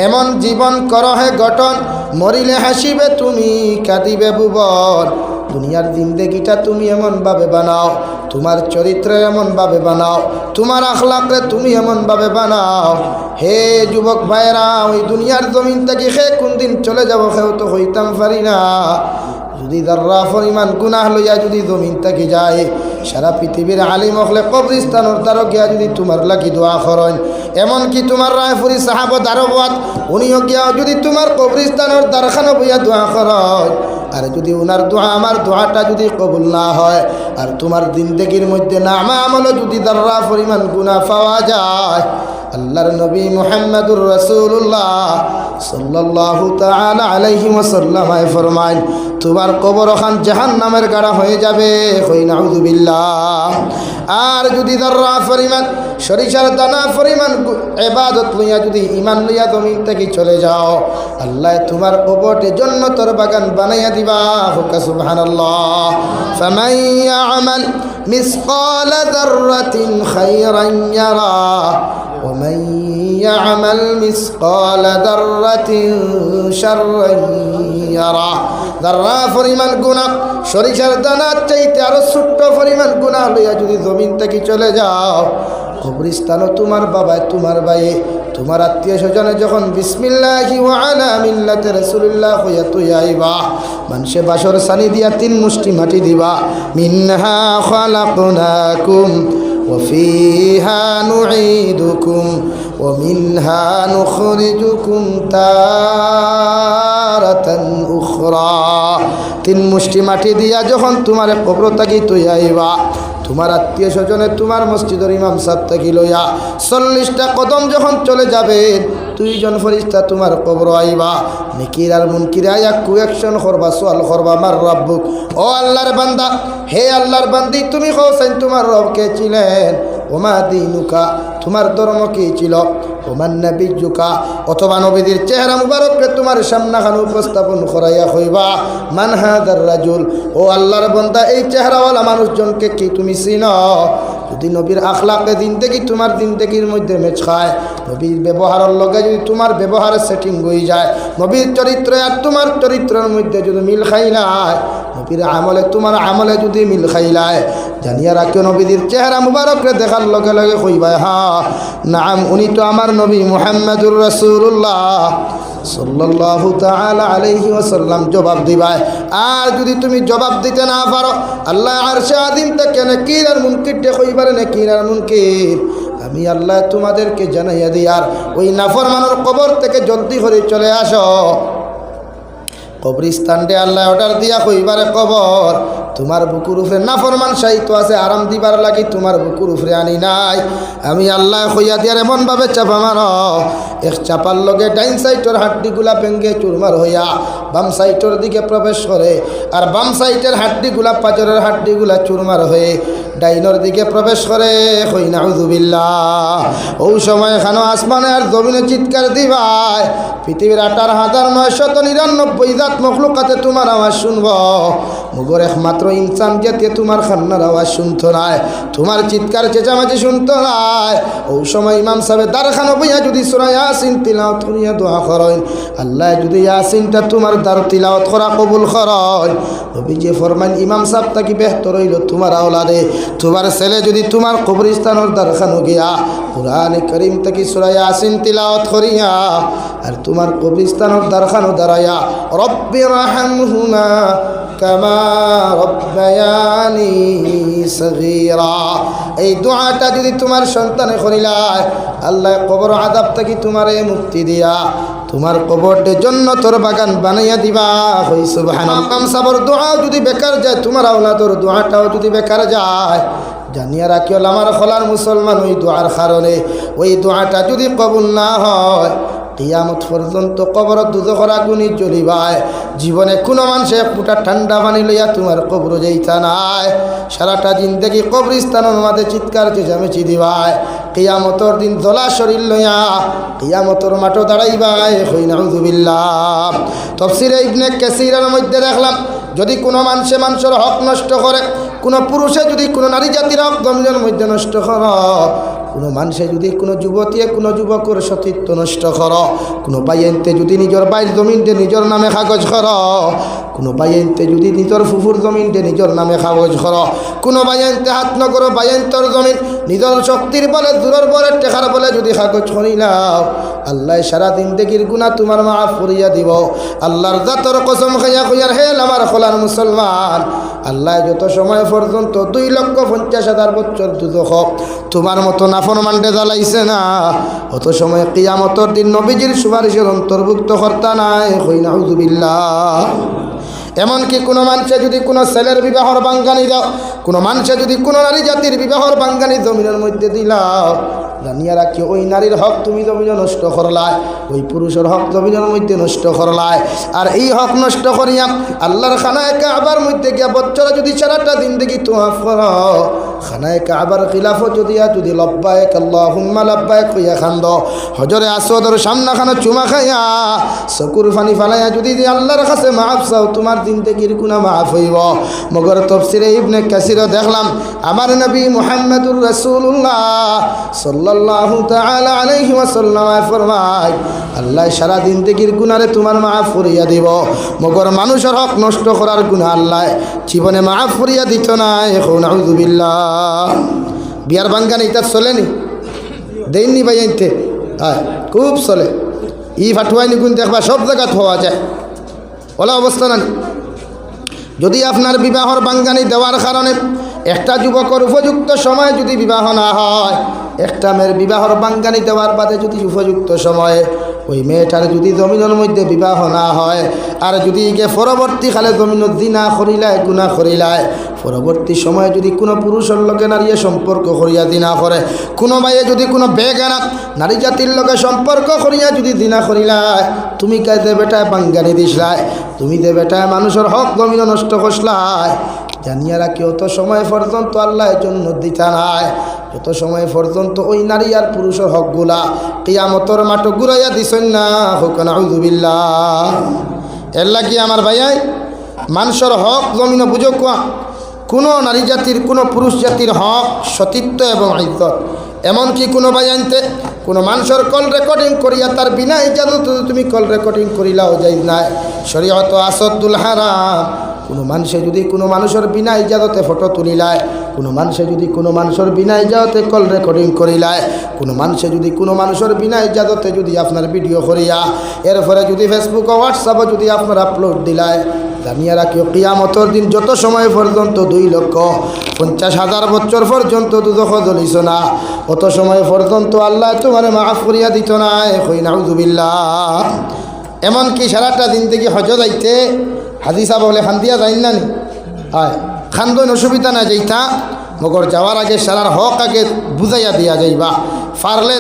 এমন জীবন করো হে গঠন, মরিলে হাসিবে তুমি কাঁদিবে ভুবন। দুনিয়ার জিন্দেগিটা তুমি এমনভাবে বানাও, তোমার চরিত্র এমনভাবে বানাও, তোমার আখলাকরে তুমি এমনভাবে বানাও। হে যুবক ভাইরা, ওই দুনিয়ার জমিন থেকে খে কোন দিন চলে যাব সেও তো হইতাম পারি না। যদি যারা পরিমাণ গুনাহ লইয়া যদি জমিন থেকে যায়, সারা পৃথিবীর আলিম হলে কবরিস্তানোর দ্বারা গিয়া যদি তোমার লাগি দোয়া করেন, এমনকি তোমার রায়পুরি সাহাব দারবাত উনিও গিয়া যদি তোমার কবরিস্তানোর দ্বারখানো বইয়া দোয়া করেন, আর যদি ওনার দোয়া আমার দোয়াটা যদি কবুল না হয়, আর তোমার জিন্দেগির মধ্যে না আমলও যদি যারা পরিমাণ গুনাহ পাওয়া যায়, আল্লাহর নবী মুহাম্মদুর রাসূলুল্লাহ সাল্লাল্লাহু তাআলা আলাইহি ওয়াসাল্লাম ফরমায়, তোমার কবর খান জাহান্নামের গাড়া হয়ে যাবে। কই নাউযুবিল্লাহ। আর যদি যারা পরিমাণ সরিষার দানা পরিমাণ ইবাদত লইয়া যদি ঈমান লইয়া জমিন থেকে চলে যাও, আল্লাহ তোমার কবরের জান্নাতের বাগান বানাইয়া দিবা। হুকা সুবহানাল্লাহ। ফামান ইয়ামাল মিসকালা যাররাতিন খায়রান ইয়ারা ومن يعمل مثقال ذرة شرا يره। যারা পরিমাণ গুনাহ সরিষার দানার চাইতে আরো ছোট্ট পরিমাণ গুনাহ লইয়া যদি জমিন থেকে চলে যাও, কবরস্থানও তোমার বাবায় তোমার ভাইয়ে তোমার আত্মীয় স্বজনে যখন বিসমিল্লাহি ওয়া আলা মিল্লাতি রাসূলুল্লাহ হইয়া তুই আইবা, মানুষে বাসর সানি দিয়া 3 মুষ্টি মাটি দিবা। মিনহা খালাকনাকুম وفيها نعيدكم ومنها نخرجكم تارة أخرى। 3 মুষ্টি মাটি দিয়া যখন তোমার কবর থাকি তুই আইবা, তোমার আত্মীয় স্বজনে তোমার মসজিদের ইমাম সাহেব থাকি লইয়া 40টা কদম যখন চলে যাবে, 2 জন ফেরেশতা তোমার কবর আইবা। নেকির আর মুনকির আয়া কুয়েকশন করবা, সওয়াল করবা, মার রাব্বুক, ও আল্লাহর বান্দা, হে আল্লাহর বান্দি, তুমি হোসেন তোমার রব কে ছিলেন? ওমা দীনুকা, তোমার ধর্ম কি ছিল? ওমান নবিয়্যুকা, অথবা নবীদের চেহারা মুবারককে তোমার সামনাখান উপস্থাপন করাইয়া কইবা, মান হাদার রাজুল, ও আল্লাহর বান্দা, এই চেহারাওয়ালা মানুষজনকে কি তুমি চিনো? যদি নবীর আখলাকে জিন্দেগি তোমার জিন্দেগির মধ্যে মেচ খায়, নবীর ব্যবহারের লগে যদি তোমার ব্যবহারের সেটিং হয়ে যায়, নবীর চরিত্র আর তোমার চরিত্রের মধ্যে যদি মিল খাইলায়, নবীর আমলে তোমার আমলে যদি মিল খাইলায়, জানিয়া রাখিও নবীদের চেহারা মুবারকরে দেখার লগে লগে কইবা, হ্যাঁ নাম, উনি তো আমার নবী মুহাম্মদুর রাসূলুল্লাহ সাল্লাল্লাহু তাআলা আলাইহি ওয়াসাল্লাম জবাব দিবাই। আর যদি তুমি জবাব দিতে না পারো, আল্লাহ আরশে আযীম থেকে নাকির আর মুনকিরটা কইবার, নাকির আর মুনকির আমি আল্লাহ তোমাদেরকে জানাইয়া দিই। আর ওই নাফরমানের কবর থেকে জলদি করে চলে আসো। কবরস্থানটা আল্লাহ অর্ডার দিয়া কইবারে, কবর তোমার বুকুর উপরে নাফরমান সাহিত্য আছে, আরাম দিবার লাগি তোমার বুকুর উপরে আনি নাই। আমি আল্লাহ কইয়া দিয়ার এমনভাবে চাপা মারো, এক চাপার লগে ডাইন সাইডের হাড্ডিগুলা ভেঙ্গে চুরমার হইয়া বাম সাইডের দিকে প্রবেশ করে, আর বাম সাইডের হাড্ডিগুলা পাজরের হাড্ডিগুলা চুরমার হয়ে ডাইনের দিকে প্রবেশ করে। কই নাউযুবিল্লাহ। ওই সময় খানো আসমানে আর জমিনে চিৎকার দিবাই, পৃথিবীর 18,999 জাত মখলুকাতে তোমার আওয়াজ শুনব, মগর একমাত্র ইনসান জাতি তোমার খান্নার আওয়াজ শুনতো নাই, তোমার চিৎকার চেঁচামেচি শুনতো নাই। ওই সময় ইমাম সাহেব দারখানো বইয়া যদি সূরা ইয়াসিন তিলাওয়াত করিয়া দোয়া করেন, আল্লাহ যদি ইয়াসিনটা তোমার দ্বার তিলাওয়াত করা কবুল করেন, নবীজি ফরমান ইমাম সাহেব তাকি বেহতর হইল তোমার আওলাদে, তোমার ছেলে যদি তোমার কবরস্থানের দারখানো গিয়া কুরআনে কারীম থেকে সূরা ইয়াসিন তিলাওয়াত করিয়া আর তোমার কবরস্থানের দারখানো দাঁড়াইয়া রব্বি রহমহুমা কামা রব্বায়ানি সগীরা, এই দোয়াটা যদি তোমার সন্তানে করিলায়, আল্লাহ কবর আযাব থেকে তোমারে মুক্তি দিয়া তোমার কবরের জন্য তোর বাগান বানাইয়া দিবা। হই সুবহানাল্লাহ। সাবর দোয়া যদি বেকার যায়, তোমার আওলাদর দোয়াটাও যদি বেকার যায়, জানিয়া রাখিও আমার খোলার মুসলমান, ওই দোয়ার কারণে ওই দোয়াটা যদি কবুল না হয়, কিয়ামত পর্যন্ত কবর দুজখের আগুনে জ্বলিবায়। জীবনে কোনো মানুষ এক ফুটা ঠান্ডা পানি লইয়া তোমার কবর যাইতা নাই, সারাটা জিন্দেগি কবরস্থানের মাঝে চিৎকার চেঁচামেচি দিবায়। কিয়ামতর দিন জ্বলা শরীর লইয়া কিয়ামতর মাঠও দাঁড়াইবাই। হই নাউযুবিল্লাহ। তাফসীরে ইবনে কাসীরের মধ্যে দেখলাম, যদি কোনো মানুষের হক নষ্ট করে, কোনো পুরুষে যদি কোনো নারী জাতির হক জমিনের মধ্যে নষ্ট করে, কোনো মানুষে যদি কোনো যুবতী কোনো যুবকের সতীত্ব নষ্ট কর, কোনো বাইনতে যদি নিজের বাইর জমিনতে নিজের নামে কাগজ কর, কোনো বাইনতে যদি নিজের ফুফুর জমিনতে নিজের নামে কাগজ কর, কোনো বাইনতে হাত নগর বাইন্তর জমিন নিজের শক্তির বলে দূরের বলে টেকার বলে যদি কাগজ করিলাও, আল্লাহ সারা জিন্দেগির গুনাহ তোমার মাফ করিয়া দিব। আল্লাহর জাতর কসম খাইয়া কইয়ার হে আমার খোলার মুসলমান, আল্লাহ যত সময় পর্যন্ত 2,50,000 বছর দুদক তোমার মতো নাফরমানকে জ্বালাইছে না, অত সময় কিয়ামতের দিন নবীজির সুপারিশের অন্তর্ভুক্ত কর্তা নাই। কই নাউযুবিল্লাহ। এমনকি কোনো মানুষে যদি কোনো ছেলের বিবাহর বাঙ্গানি দাও, কোনো মানুষে যদি কোনো নারী জাতির বিবাহর বাঙ্গানি জমিনের মধ্যে দিলাও, জানিয়া রাখি ওই নারীর হক তুমি জমিনে নষ্ট করলাই, ওই পুরুষের হক জমিনের মধ্যে নষ্ট করলাই। আর এই হক নষ্ট করিয়া আল্লাহর খানায় কাবার মধ্যে গিয়া বছরে যদি সারাটা জিন্দেগি তোয়াফ কর, খানায় কাবার খিলাফত যদি লব্বাইক আল্লাহুম্মা লব্বাইক কইয়া খান্দ, হজরে আসওয়াদের সামনা খানা চুমা খাইয়া চকুর পানি ফালাইয়া যদি আল্লাহর কাছে মাফ চাও, তোমার জিন্দেগির গুনাহ মাফ হইব। মগর তফসিরে ইবনে কাসির দেখলাম আমার নবী মুহাম্মদুর রাসূলুল্লাহ সাল্লাল্লাহু তাআলা আলাইহি ওয়াসাল্লাম ফরমায়, আল্লাহ সারা জিন্দেগির গুনাহে তোমার মাফ করিয়া দিব, মগর মানুষের হক নষ্ট করার গুনাহ আল্লাহ জীবনে মাফ করিয়া দিত না। এখন নাউযুবিল্লাহ। বিয়ার বাঙ্গানি এটা চলেনি, দেননি ভাই আনতে, হ্যাঁ খুব চলে। ই ফাটুয়াইনি গুণ দেখবা সব জায়গাত হওয়া যায়, ওলা অবস্থা না। যদি আপনার বিবাহর বাঙ্গানি দেওয়ার কারণে একটা যুবকের উপযুক্ত সময় যদি বিবাহ না হয়, একটা মেয়ের বিবাহর বাঙ্গানি দেওয়ার বাদে যদি উপযুক্ত সময়ে ওই মেয়েটার যদি জমিনের মধ্যে বিবাহ না হয়, আর যদি গিয়ে পরবর্তীকালে জমিনত জিনা করিলায় গুনাহ করিলায়, পরবর্তী সময়ে যদি কোনো পুরুষের লগে নারী সম্পর্ক করিয়া জিনা করে, কোনো ভাইয়ে যদি কোনো বেগানা নারী জাতির লগে সম্পর্ক করিয়া যদি জিনা করিলায়, তুমি কাজে বেটায় বাঙ্গানি দিসলাই, তুমি যে বেটায় মানুষের হক জমিন নষ্ট করসলাই, জানিয়া রাখি অত সময় পর্যন্ত আল্লাহ জন্য দিতা নাই, যত সময় পর্যন্ত ওই নারী আর পুরুষের হকগুলা কিয়ামতের মাঠে ঘুরাইয়া দিছেন না। হোক নাউযুবিল্লাহ। এর লাগি আমার ভাইয়াই মানুষের হক জমিন বুঝো কোয়া, কোনো নারী জাতির কোনো পুরুষ জাতির হক সতীত্ব এবং ইজ্জত, এমনকি কোনো ভাই আনতে কোনো মানুষের কল রেকর্ডিং করিয়া তার বিনা ইজাজত তুমি কল রেকর্ডিং করিলাও যাই নাই, শরীয়ত আসদুল হারাম। কোনো মানুষে যদি কোনো মানুষের বিনা ইজাজতে ফটো তুলিলায়, কোনো মানুষে যদি কোনো মানুষের বিনা ইজাজতে কল রেকর্ডিং করিলায়, কোনো মানুষে যদি কোনো মানুষের বিনা ইজাজতে যদি আপনার ভিডিও করিয়া এরপরে যদি ফেসবুক ও হোয়াটসঅ্যাপে যদি আপনার আপলোড দিলায়, জানিয়া রাখিও কিয়ামতের দিন যত সময় পর্যন্ত 2,50,000 বছর পর্যন্ত দুদক জ্বলিস না, অত সময় পর্যন্ত আল্লাহ তোমার মাফ করিয়া দিত না। কই নাউযুবিল্লাহ। এমনকি সারাটা দিন থেকে হজ যাইতে হাদিসা বলে খান্দিয়া যাই না নি, হয় খান্দন অসুবিধা না যাইতা, মগর যাওয়ার আগে সারার হক আগে বুঝাইয়া দিয়া যাইবা, পারলে